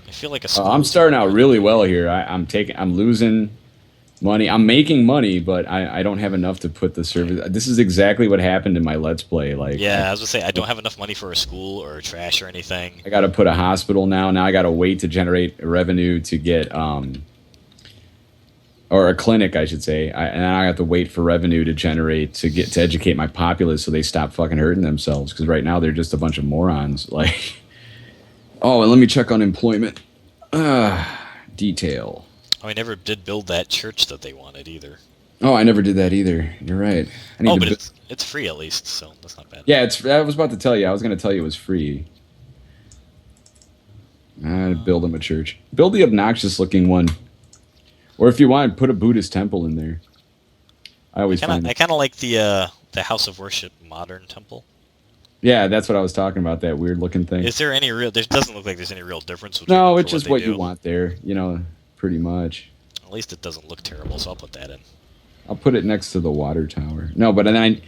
I feel like a school. I'm starting out really well here. I'm losing money. I'm making money, but I don't have enough to put the service. This is exactly what happened in my Let's Play. Like Yeah, I was gonna say I don't have enough money for a school or trash or anything. I got to put a hospital now. Now I got to wait to generate revenue to get or a clinic, I should say. And I have to wait for revenue to generate to get to educate my populace so they stop fucking hurting themselves. Because right now they're just a bunch of morons. Like, oh, and let me check unemployment. Detail. Oh, I never did build that church that they wanted either. Oh, I never did that either. You're right. I need Oh, to but it's free at least, so that's not bad. yeah, it's. I was about to tell you. I was going to tell you it was free. Build them a church. Build the obnoxious looking one. Or if you want, put a Buddhist temple in there. I always find. I kind of like the House of Worship modern temple. Yeah, that's what I was talking about. That weird looking thing. Is there any real? There doesn't look like there's any real difference between. No, them it's just what you want there. You know, pretty much. At least it doesn't look terrible, so I'll put that in. I'll put it next to the water tower. No, but then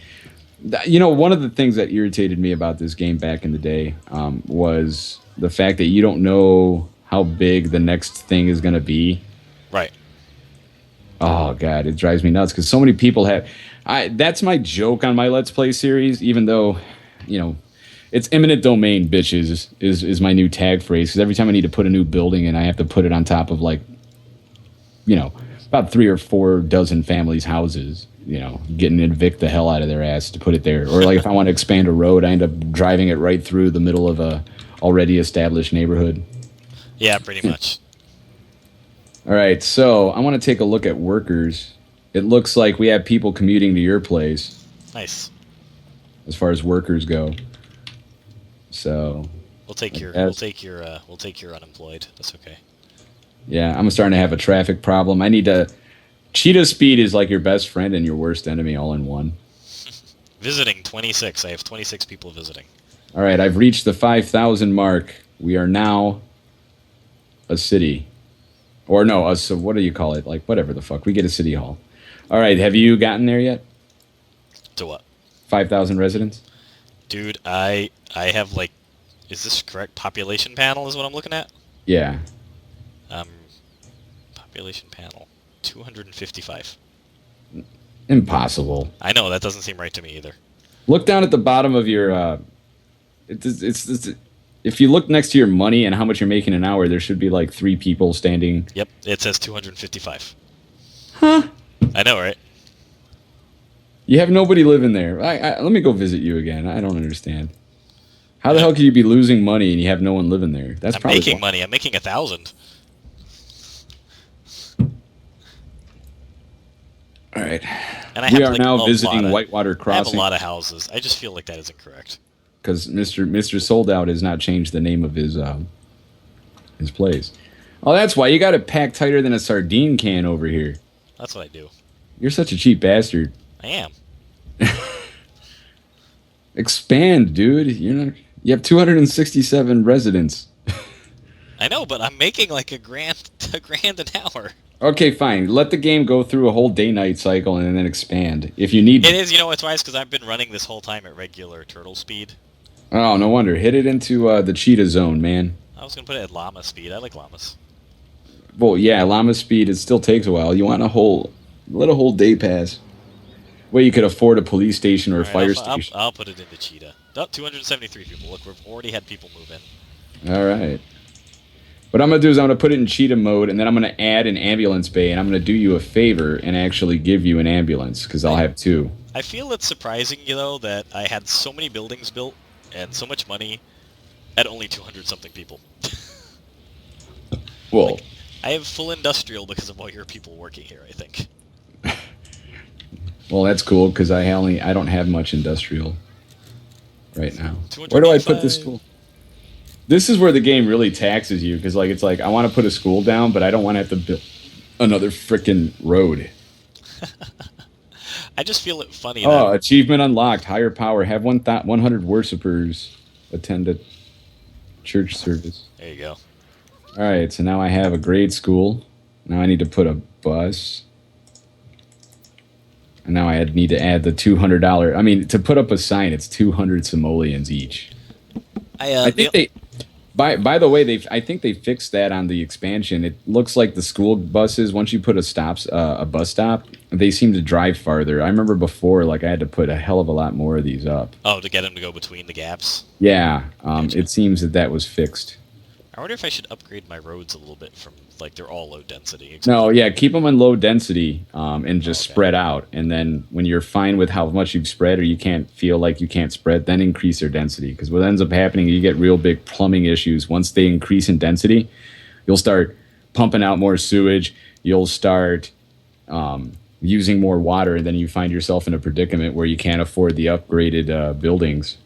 one of the things that irritated me about this game back in the day was the fact that you don't know how big the next thing is going to be. Right. Oh god, it drives me nuts because so many people have. That's my joke on my Let's Play series. Even though, it's imminent domain, bitches is my new tag phrase. Because every time I need to put a new building in, I have to put it on top of about 3 or 4 dozen families' houses. Getting evict the hell out of their ass to put it there. Or like if I want to expand a road, I end up driving it right through the middle of a already established neighborhood. Yeah, pretty much. All right, so I want to take a look at workers. It looks like we have people commuting to your place. Nice. As far as workers go. So we'll take your unemployed. That's okay. Yeah, I'm starting to have a traffic problem. I need to. Cheetah speed is like your best friend and your worst enemy all in one. Visiting 26. I have 26 people visiting. All right, I've reached the 5,000 mark. We are now a city. Or no, so what do you call it? Like, whatever the fuck. We get a city hall. All right, have you gotten there yet? To what? 5,000 residents? Dude, I have, like... Is this correct? Population panel is what I'm looking at? Yeah. Population panel. 255. Impossible. I know, that doesn't seem right to me either. Look down at the bottom of your... if you look next to your money and how much you're making an hour, there should be like 3 people standing. Yep, it says 255. Huh? I know, right? You have nobody living there. Let me go visit you again. I don't understand. How the hell could you be losing money and you have no one living there? I'm making money. I'm making 1,000. All right. And we are now visiting Whitewater Crossing. I have a lot of houses. I just feel like that isn't correct. Because MrSouldoubt has not changed the name of his place. Oh, that's why you got it packed tighter than a sardine can over here. That's what I do. You're such a cheap bastard. I am. Expand, dude. You have 267 residents. I know, but I'm making like a grand an hour. Okay, fine. Let the game go through a whole day-night cycle and then expand. If you need... It is, it's why? It's because I've been running this whole time at regular turtle speed. Oh, no wonder. Hit it into the cheetah zone, man. I was going to put it at llama speed. I like llamas. Well, yeah, llama speed, it still takes a while. You want let a whole day pass. Well, you could afford a police station or a fire station. I'll put it into cheetah. Oh, 273 people. Look, we've already had people move in. All right. What I'm going to do is I'm going to put it in cheetah mode, and then I'm going to add an ambulance bay, and I'm going to do you a favor and actually give you an ambulance, because I'll have 2. I feel it's surprising, though, that I had so many buildings built and so much money at only 200-something people. Well... Like, I have full industrial because of all your people working here, I think. Well, that's cool, because I don't have much industrial right now. Where do I put this school? This is where the game really taxes you, because it's like, I want to put a school down, but I don't want to have to build another frickin' road. I just feel it funny. Oh, achievement unlocked. Higher power. Have 100 worshippers attend a church service. There you go. All right, so now I have a grade school. Now I need to put a bus. And now I need to add the $200. I mean, to put up a sign, it's 200 simoleons each. I think By the way, I think they fixed that on the expansion. It looks like the school buses, once you put a bus stop, they seem to drive farther. I remember before, like I had to put a hell of a lot more of these up. Oh, to get them to go between the gaps. Yeah, Gotcha. it seems that was fixed. I wonder if I should upgrade my roads a little bit from like they're all low density. No, yeah, keep them in low density and just Okay. spread out. And then when you're fine with how much you've spread, or you can't feel like you can't spread, then increase their density. Because what ends up happening, you get real big plumbing issues. Once they increase in density, you'll start pumping out more sewage. You'll start using more water, and then you find yourself in a predicament where you can't afford the upgraded buildings.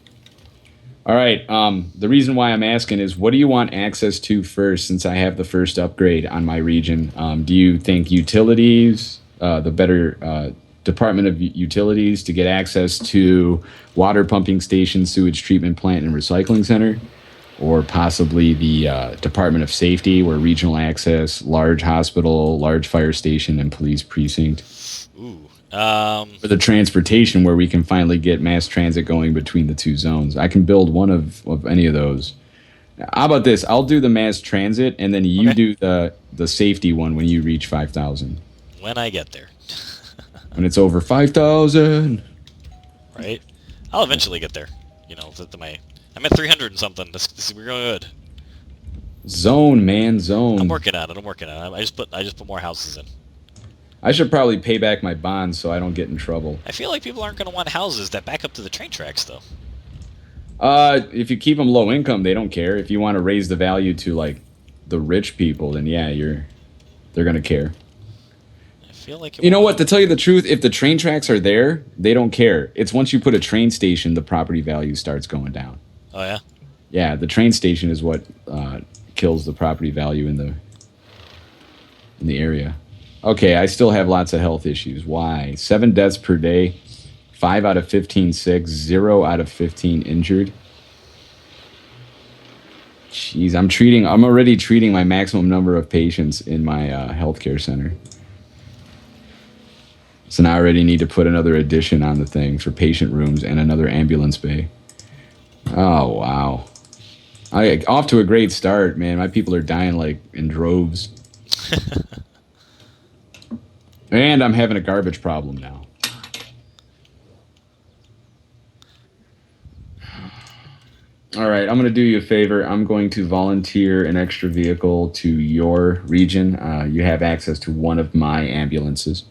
All right. The reason why I'm asking is, what do you want access to first? Since I have the first upgrade on my region, do you think utilities, the better Department of Utilities, to get access to water pumping station, sewage treatment plant, and recycling center, or possibly the Department of Safety, where regional access, large hospital, large fire station, and police precinct? Ooh. For the transportation, where we can finally get mass transit going between the two zones. I can build one of any of those. How about this? I'll do the mass transit, and then you Okay. do the safety one when you reach 5,000. When I get there, When it's over 5,000. right? I'll eventually get there. You know, I'm at 300 and something. We're going good. Zone, man, zone. I'm working on it. I just put more houses in. I should probably pay back my bonds so I don't get in trouble. I feel like people aren't going to want houses that back up to the train tracks, though. If you keep them low income, they don't care. If you want to raise the value to like the rich people, then yeah, they're gonna care. I feel like You know what? To tell you the truth, if the train tracks are there, they don't care. It's once you put a train station, the property value starts going down. Oh yeah. Yeah, the train station is what kills the property value in the area. Okay, I still have lots of health issues. Why? 7 deaths per day, 5 out of 15 sick, 0 out of 15 injured. Jeez, I'm already treating my maximum number of patients in my healthcare center. So now I already need to put another addition on the thing for patient rooms and another ambulance bay. Oh, wow. Off to a great start, man. My people are dying like in droves. And I'm having a garbage problem now. All right, I'm going to do you a favor. I'm going to volunteer an extra vehicle to your region. You have access to one of my ambulances.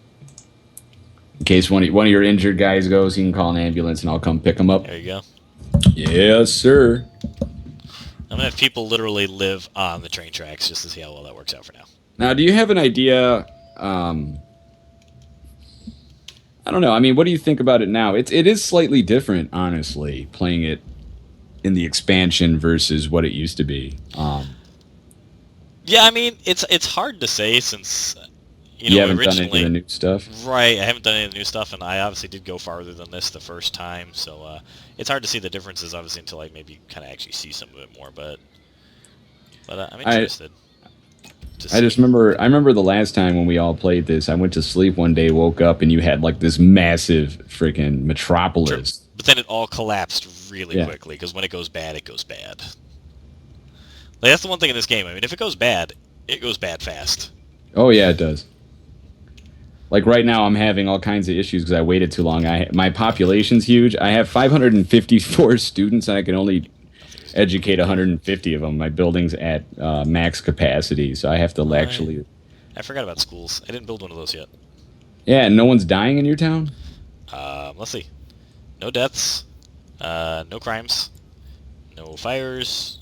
In case one of your injured guys goes, he can call an ambulance and I'll come pick him up. There you go. Yes, sir. I'm gonna have people literally live on the train tracks just to see how well that works out for now. Now, do you have an idea? I don't know. I mean, what do you think about it now? It is slightly different, honestly, playing it in the expansion versus what it used to be. Yeah, I mean, it's hard to say since You haven't done any originally, of the new stuff. right? I haven't done any of the new stuff, and I obviously did go farther than this the first time, so it's hard to see the differences, obviously, until I maybe kind of actually see some of it more. But I'm interested. I remember the last time when we all played this. I went to sleep one day, woke up, and you had like this massive freaking metropolis. But then it all collapsed really quickly because when it goes bad, it goes bad. Like, that's the one thing in this game. I mean, if it goes bad fast. Oh yeah, it does. Like right now, I'm having all kinds of issues because I waited too long. My population's huge. I have 554 students, and I can only educate 150 of them. My building's at max capacity, so I have to actually. I forgot about schools. I didn't build one of those yet. Yeah, no one's dying in your town? Let's see. No deaths. No crimes. No fires.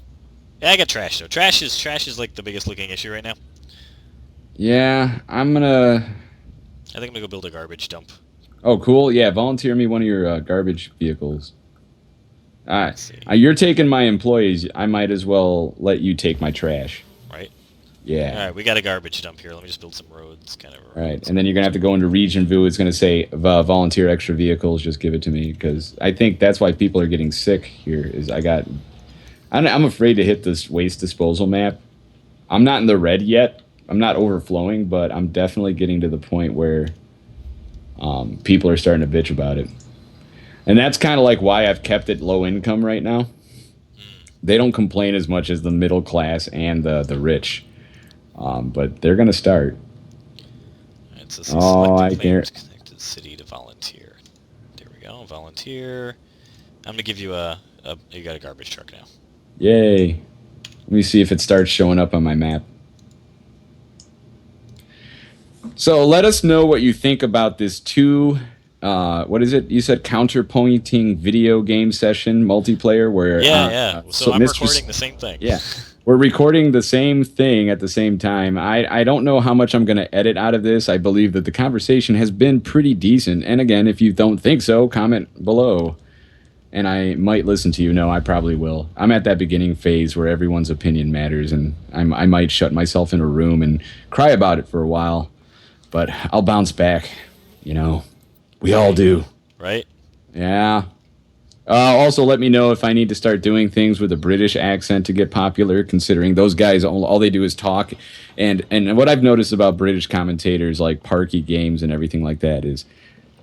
Yeah, I got trash though. Trash is like the biggest looking issue right now. Yeah, I think I'm gonna go build a garbage dump. Oh, cool. Yeah, volunteer me one of your garbage vehicles. You're taking my employees. I might as well let you take my trash. Right? Yeah. Alright, we got a garbage dump here. Let me just build some roads. Right, and then you're going to have to go into region view. It's going to say volunteer extra vehicles. Just give it to me because I think that's why people are getting sick here is I'm afraid to hit this waste disposal map. I'm not in the red yet. I'm not overflowing, but I'm definitely getting to the point where people are starting to bitch about it. And that's kind of like why I've kept it low income right now. they don't complain as much as the middle class and the rich. But they're gonna start. Alright, so Oh, selected I claims can't. connected city to volunteer. There we go, volunteer. I'm gonna give you you got a garbage truck now. Yay! Let me see if it starts showing up on my map. So let us know what you think about this what is it? You said counterpointing video game session multiplayer where Yeah. So so I'm Mr. recording the same thing. Yeah. We're recording the same thing at the same time. I don't know how much I'm going to edit out of this. I believe that the conversation has been pretty decent. And again, if you don't think so, comment below. And I might listen to you. No, I probably will. I'm at that beginning phase where everyone's opinion matters, and I might shut myself in a room and cry about it for a while. But I'll bounce back. You know, we all do. Right? Yeah. Also, let me know if I need to start doing things with a British accent to get popular, considering those guys, all they do is talk. And what I've noticed about British commentators like Parky Games and everything like that is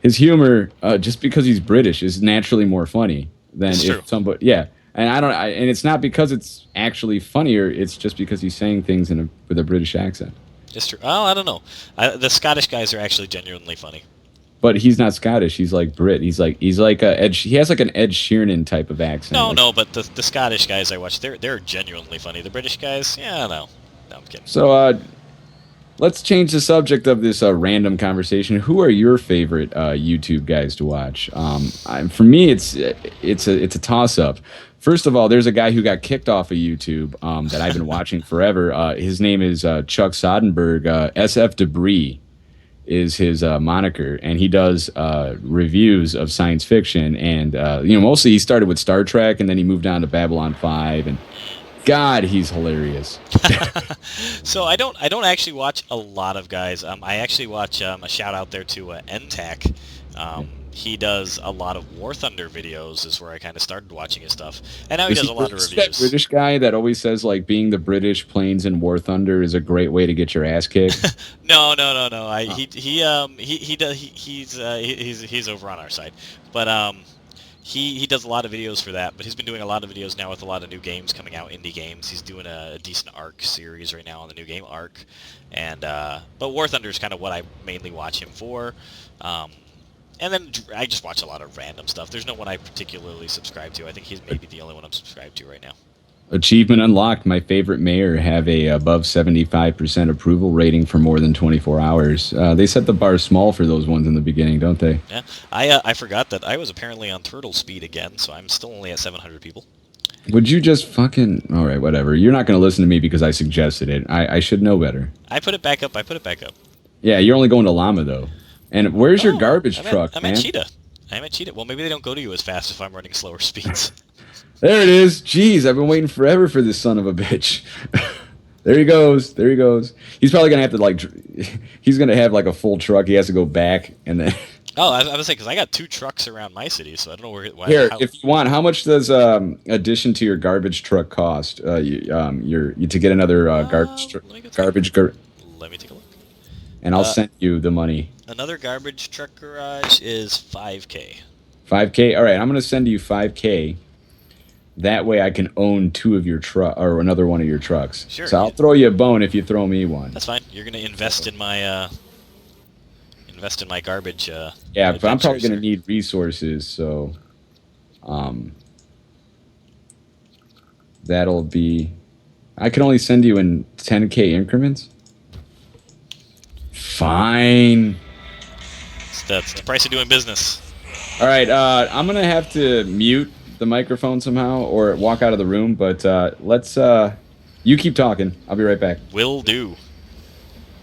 his humor, just because he's British, is naturally more funny than It's true. if somebody, yeah. And and it's not because it's actually funnier. It's just because he's saying things with a British accent. It's true. Oh, I don't know. The Scottish guys are actually genuinely funny. But he's not Scottish. He's like Brit. He's like a Ed. He has like an Ed Sheeran type of accent. No, like, no, but the Scottish guys I watch, they're genuinely funny. The British guys, yeah, no, I'm kidding. So let's change the subject of this random conversation. Who are your favorite YouTube guys to watch? For me, it's a toss up. First of all, there's a guy who got kicked off of YouTube that I've been watching forever. His name is Chuck Sodenberg. SF Debris is his moniker, and he does reviews of science fiction. And mostly he started with Star Trek, and then he moved on to Babylon 5. And God, he's hilarious. So I don't actually watch a lot of guys. I actually watch a shout out there to NTAC. He does a lot of War Thunder videos. Is where I kind of started watching his stuff, and now he does a lot of That reviews. British guy that always says like being the British planes in War Thunder is a great way to get your ass kicked. No. He's over on our side, but he does a lot of videos for that. But he's been doing a lot of videos now with a lot of new games coming out, indie games. He's doing a decent Ark series right now on the new game Ark, and but War Thunder is kind of what I mainly watch him for. And then I just watch a lot of random stuff. There's no one I particularly subscribe to. I think he's maybe the only one I'm subscribed to right now. Achievement unlocked. My favorite mayor have a above 75% approval rating for more than 24 hours. They set the bar small for those ones in the beginning, don't they? Yeah, I forgot that I was apparently on turtle speed again, so I'm still only at 700 people. Would you just fucking... All right, whatever. You're not going to listen to me because I suggested it. I should know better. I put it back up. Yeah, you're only going to Llama, though. And where's your garbage truck, I'm man? at Cheetah. I'm at Cheetah. Well, maybe they don't go to you as fast if I'm running slower speeds. There it is. Jeez, I've been waiting forever for this son of a bitch. There he goes. He's probably going to have to, he's going to have, like, a full truck. He has to go back, and then... Oh, I was going to say, because I got 2 trucks around my city, so I don't know where... Here, if you want, how much does addition to your garbage truck cost? To get another garbage... Let me take a look. And I'll send you the money. Another garbage truck garage is 5K. 5K? All right, I'm going to send you 5K. That way I can own 2 of your truck or another one of your trucks. Sure. So I'll throw you a bone if you throw me one. That's fine. You're going to invest in my garbage. Yeah, but I'm probably going to need resources, so that'll be... I can only send you in 10K increments. Fine. That's the price of doing business. All right, I'm going to have to mute the microphone somehow or walk out of the room, but let's... you keep talking. I'll be right back. Will do.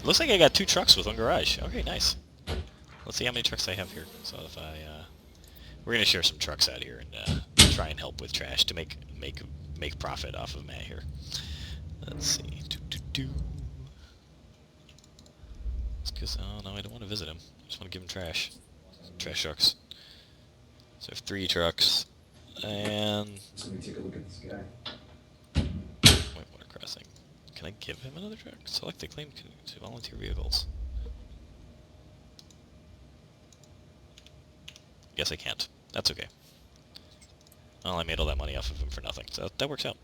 Looks like I got 2 trucks with one garage. Okay, nice. Let's see how many trucks I have here. So if we're going to share some trucks out here and try and help with trash to make profit off of Matt here. Let's see. Because, oh no, I don't want to visit him. I just want to give him trash. Trash trucks. So I have 3 trucks. And... Let me take a look at this guy. Whitewater Crossing. Can I give him another truck? Select the claim to volunteer vehicles. Guess I can't. That's okay. Well, I made all that money off of him for nothing, so that works out.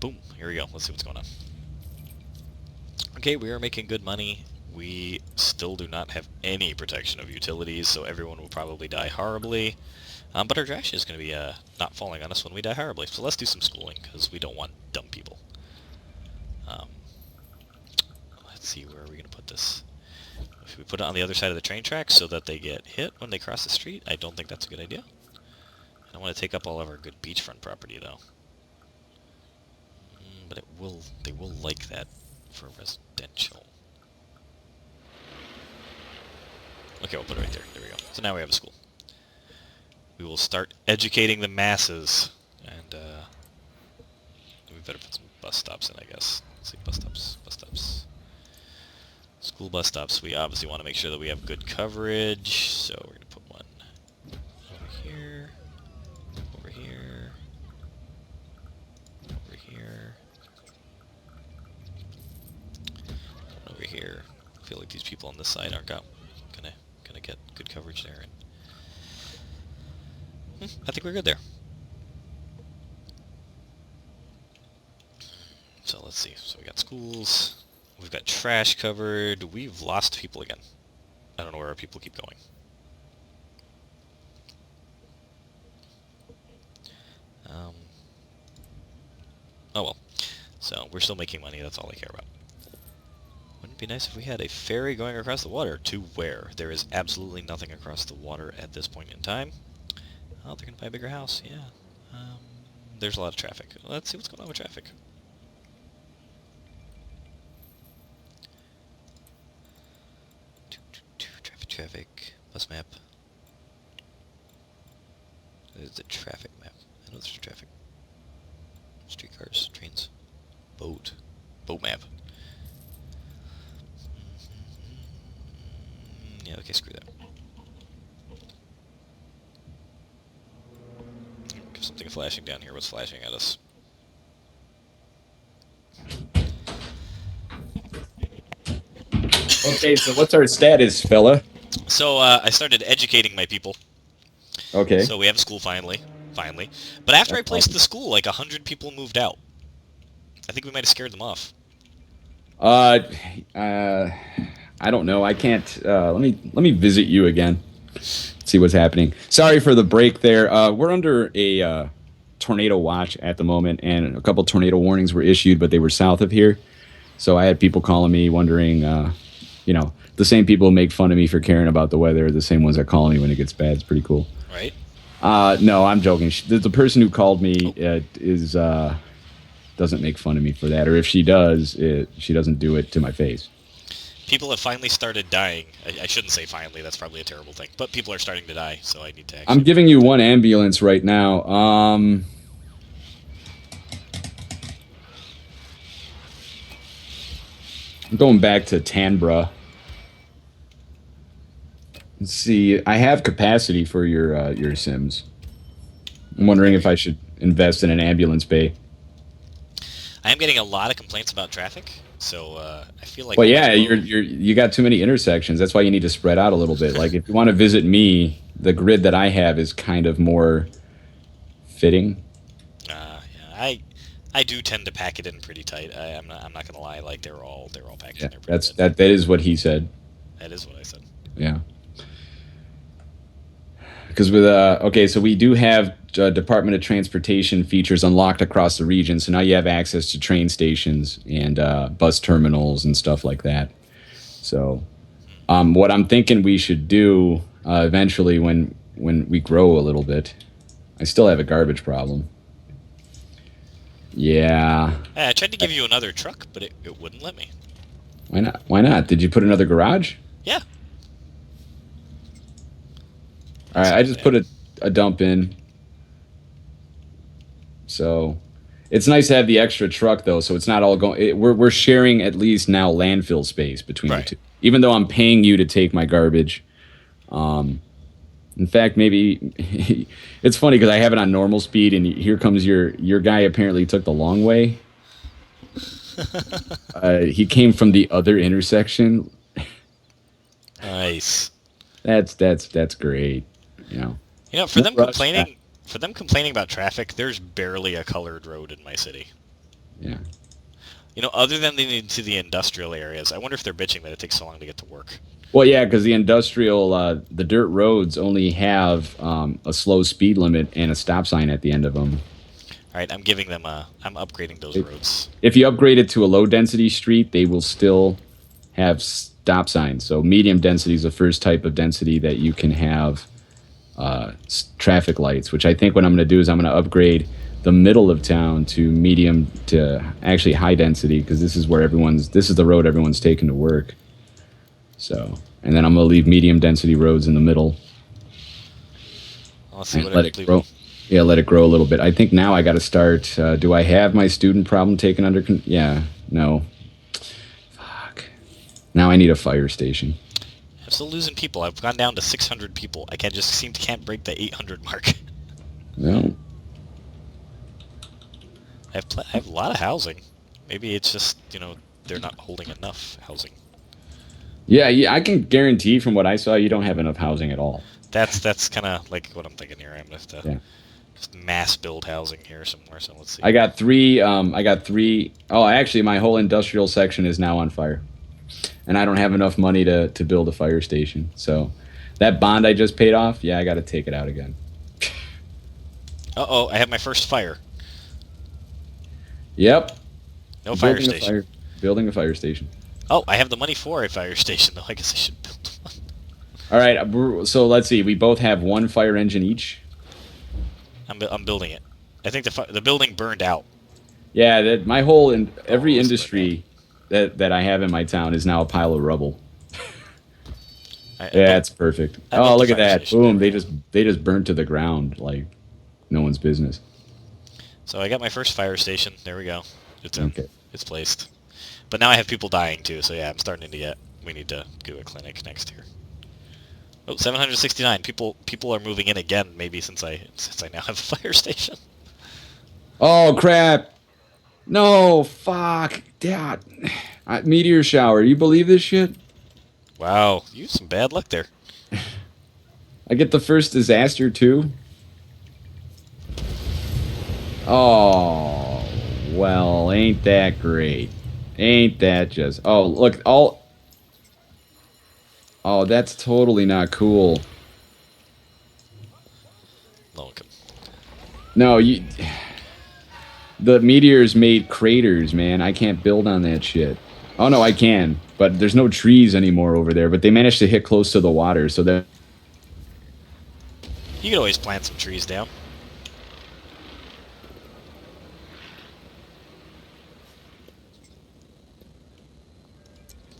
Boom. Here we go. Let's see what's going on. Okay, we are making good money. We still do not have any protection of utilities, so everyone will probably die horribly. But our trash is going to be not falling on us when we die horribly. So let's do some schooling, because we don't want dumb people. Let's see, where are we going to put this? Should we put it on the other side of the train tracks so that they get hit when they cross the street? I don't think that's a good idea. I don't want to take up all of our good beachfront property, though. But they will like that for residential. Okay, we'll put it right there. There we go. So now we have a school. We will start educating the masses, and we better put some bus stops in, I guess. Let's see, bus stops. School bus stops. We obviously want to make sure that we have good coverage, so we're going to put one over here, over here, over here, over here. I feel like these people on this side aren't gonna get good coverage there. And I think we're good there. So let's see. So we got schools. We've got trash covered. We've lost people again. I don't know where our people keep going. Oh well. So we're still making money. That's all I care about. Wouldn't it be nice if we had a ferry going across the water? To where? There is absolutely nothing across the water at this point in time. Oh, they're going to buy a bigger house. Yeah. There's a lot of traffic. Let's see what's going on with traffic. Traffic. Bus map. There's the traffic map. I know there's traffic. Streetcars, trains, boat map. Yeah, okay, screw that. There's something flashing down here. What's flashing at us? Okay, so what's our status, fella? So, I started educating my people. Okay. So we have a school finally. But after I placed the school, like 100 people moved out. I think we might have scared them off. I don't know. I can't. Let me visit you again. See what's happening. Sorry for the break there. We're under a tornado watch at the moment, and a couple tornado warnings were issued, but they were south of here. So I had people calling me wondering, the same people who make fun of me for caring about the weather are the same ones that call me when it gets bad. It's pretty cool. Right? No, I'm joking. The person who called me doesn't make fun of me for that, or if she does, she doesn't do it to my face. People have finally started dying. I shouldn't say finally. That's probably a terrible thing. But people are starting to die, so I need to actually... I'm giving you one ambulance right now. I'm going back to Tanbra. Let's see. I have capacity for your Sims. I'm wondering if I should invest in an ambulance bay. I am getting a lot of complaints about traffic, so I feel like... Well, yeah, you got too many intersections. That's why you need to spread out a little bit. Like, if you want to visit me, the grid that I have is kind of more fitting. Yeah, I do tend to pack it in pretty tight. I'm not gonna lie. Like, they're all packed in there pretty good. That is what he said. That is what I said. Yeah. Because with so we do have Department of Transportation features unlocked across the region, so now you have access to train stations and bus terminals and stuff like that. So, what I'm thinking we should do eventually, when we grow a little bit, I still have a garbage problem. Yeah. I tried to give you another truck, but it wouldn't let me. Why not? Why not? Did you put another garage? Yeah. All right, I just put a dump in. So it's nice to have the extra truck, though, so it's not all going... We're sharing at least now landfill space between the two. Even though I'm paying you to take my garbage. In fact, maybe... It's funny because I have it on normal speed, and here comes your guy apparently took the long way. He came from the other intersection. Nice. That's great. You know, for them complaining For them complaining about traffic, there's barely a colored road in my city. Yeah. You know, other than the into the industrial areas, I wonder if they're bitching that it takes so long to get to work. Well, yeah, because the industrial, the dirt roads only have a slow speed limit and a stop sign at the end of them. All right, I'm giving them a. I'm upgrading those roads. If you upgrade it to a low density street, they will still have stop signs. So medium density is the first type of density that you can have traffic lights. Which I think what I'm going to do is I'm going to upgrade the middle of town to medium to actually high density because this is where this is the road everyone's taking to work. So, and then I'm going to leave medium density roads in the middle. Let's see and what let I it grow. Yeah, let it grow a little bit. I think now I got to start. Do I have my student problem taken under? Yeah, no. Fuck. Now I need a fire station. I'm still losing people. I've gone down to 600 people. I can't break the 800 mark. No. I have a lot of housing. Maybe it's just they're not holding enough housing. Yeah, I can guarantee from what I saw, you don't have enough housing at all. That's kind of like what I'm thinking here. I'm gonna have to Yeah. just mass build housing here somewhere. So let's see. I got three. Oh, actually, my whole industrial section is now on fire, and I don't have enough money to build a fire station. So that bond I just paid off. Yeah, I got to take it out again. Uh-oh, I have my first fire. Yep. No fire station. Building a fire station. Oh, I have the money for a fire station, though. I guess I should build one. All right, so let's see. We both have one fire engine each. I'm building it. I think the building burned out. Yeah, every industry that I have in my town is now a pile of rubble. Yeah, it's perfect. Oh, look at that! Boom! They just burned to the ground like no one's business. So I got my first fire station. There we go. It's okay. It's placed. But now I have people dying too. So yeah, I'm starting to get. We need to do a clinic next year. Oh, 769 people are moving in again. Maybe since I now have a fire station. Oh crap! No, fuck, Dad. Meteor shower. You believe this shit? Wow, you have some bad luck there. I get the first disaster too. Oh, well, ain't that great? Ain't that just? Oh, look, Oh, that's totally not cool. No, the meteors made craters, man. I can't build on that shit. Oh no, I can, but there's no trees anymore over there. But they managed to hit close to the water, so that you could always plant some trees down.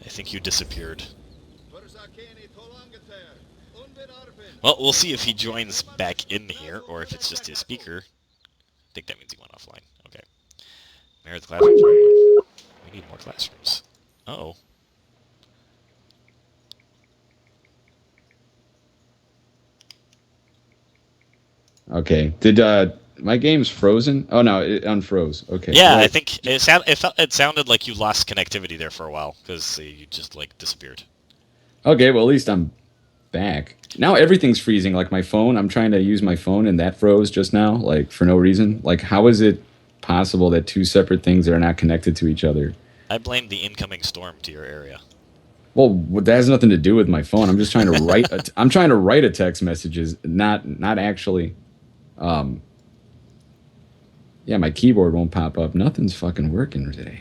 I think you disappeared. Well, we'll see if he joins back in here, or if it's just his speaker. I think that means he went offline. Okay. Mayor of the classroom for everyone. We need more classrooms. Uh-oh. Okay. Did my game's frozen? Oh no, it unfroze. Okay. Yeah, I think it sounded like you lost connectivity there for a while because you just like disappeared. Okay, well at least I'm back. Now everything's freezing. Like my phone, I'm trying to use my phone and that froze just now, like for no reason. Like how is it possible that two separate things are not connected to each other? I blame the incoming storm to your area. Well, that has nothing to do with my phone. I'm just trying to write. I'm trying to write a text messages, not actually. Yeah, my keyboard won't pop up. Nothing's fucking working today.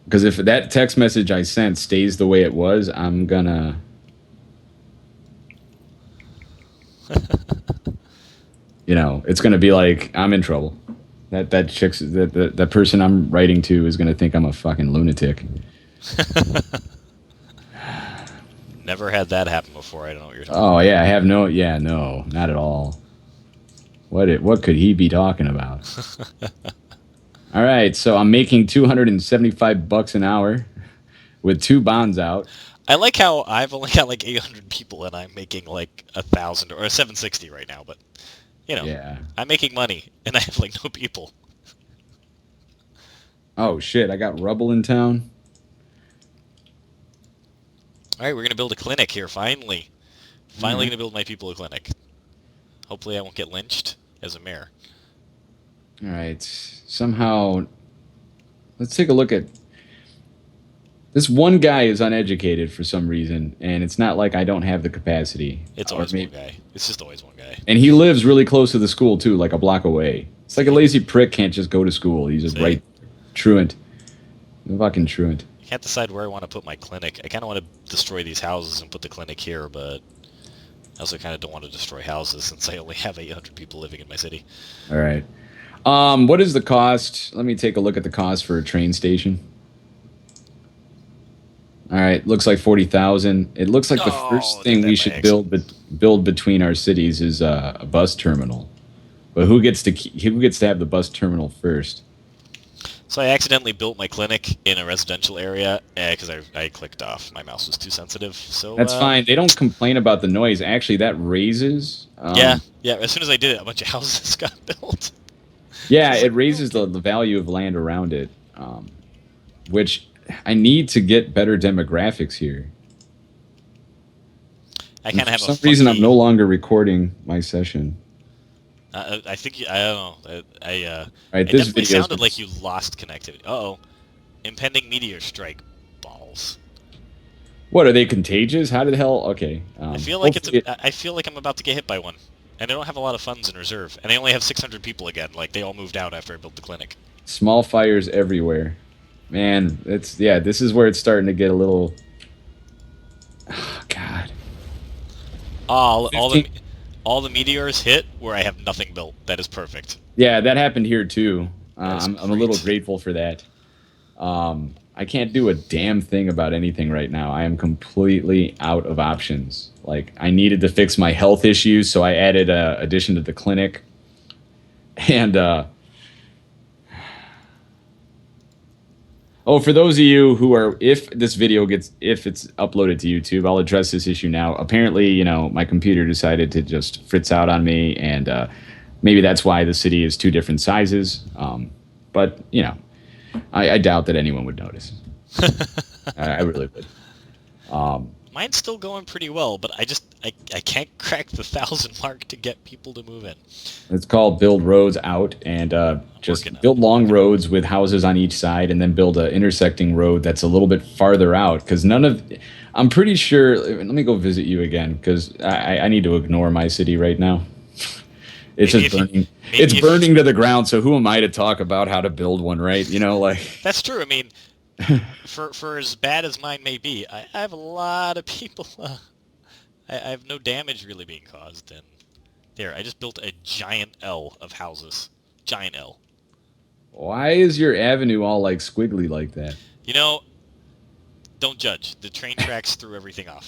Because if that text message I sent stays the way it was, I'm gonna. It's gonna be like I'm in trouble. That person I'm writing to is gonna think I'm a fucking lunatic. Never had that happen before. I don't know what you're talking about. Oh yeah, I have no, not at all. What could he be talking about? All right, so I'm making $275 an hour with 2 bonds out. I like how I've only got like 800 people and I'm making like 1,000 or 760 right now, but yeah. I'm making money and I have like no people. Oh shit, I got rubble in town. All right, we're going to build a clinic here finally. Finally going to build my people a clinic. Hopefully I won't get lynched as a mayor. All right. Somehow, let's take a look at this one guy is uneducated for some reason, and it's not like I don't have the capacity. It's Or always one maybe, guy. It's just always one guy. and he lives really close to the school too, like a block away. It's like a lazy prick can't just go to school. He's just See? right truant. Fucking truant. I can't decide where I want to put my clinic. I kind of want to destroy these houses and put the clinic here, but I also kind of don't want to destroy houses since I only have 800 people living in my city. All right. What is the cost? Let me take a look at the cost for a train station. All right, looks like 40,000. It looks like the first thing we should build between our cities is a bus terminal. But who gets to have the bus terminal first? So I accidentally built my clinic in a residential area because I clicked off. My mouse was too sensitive. So that's fine. They don't complain about the noise. Actually, that raises. Yeah. As soon as I did it, a bunch of houses got built. Yeah, it raises the value of land around it, which I need to get better demographics here. I kind of have for some reason I'm no longer recording my session. I think I don't know. Right, it definitely sounded like you lost connectivity. Uh-oh. Impending meteor strike. Balls. What, are they contagious? How the hell? Okay. I feel like I feel like I'm about to get hit by one. And I don't have a lot of funds in reserve. And I only have 600 people again. Like, they all moved out after I built the clinic. Small fires everywhere. Man, this is where it's starting to get a little... Oh, God. All the meteors hit where I have nothing built. That is perfect. Yeah, that happened here, too. I'm a little great. grateful for that. I can't do a damn thing about anything right now. I am completely out of options. Like, I needed to fix my health issues, so I added an addition to the clinic. And, oh, for those of you who are, if it's uploaded to YouTube, I'll address this issue now. Apparently, my computer decided to just fritz out on me, and maybe that's why the city is two different sizes. But, I doubt that anyone would notice. I really would. Mine's still going pretty well, but I can't crack the 1,000 mark to get people to move in. It's called build roads out and just build long roads with houses on each side, and then build an intersecting road that's a little bit farther out. Because I'm pretty sure. Let me go visit you again, because I need to ignore my city right now. It's just burning. It's burning to the ground. So who am I to talk about how to build one, right? That's true. I mean, for as bad as mine may be, I have a lot of people. I have no damage really being caused, and there, I just built a giant L of houses. Giant L. Why is your avenue all like squiggly like that? Don't judge. The train tracks threw everything off.